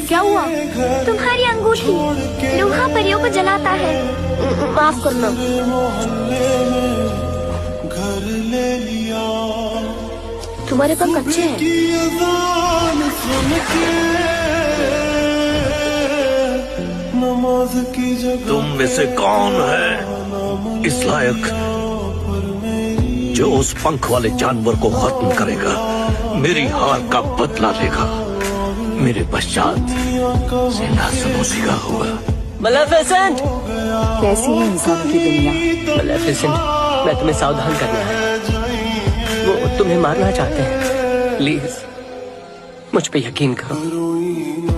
क्या हुआ? तुम्हारी अंगूठी लूहा परियों को जलाता है। माफ करना। तुम्हारे पंख अच्छे हैं। तुम में से कौन है इस लायक जो उस पंख वाले जानवर को खत्म करेगा, मेरी हार का बदला लेगा, मेरे पश्चात सिंहासन उसी का होगा। मलेफिसेंट! कैसी है इंसानों की दुनिया? मलेफिसेंट, मैं तुम्हें सावधान करना है। वो तुम्हें मारना चाहते हैं। प्लीज मुझ पे यकीन करो।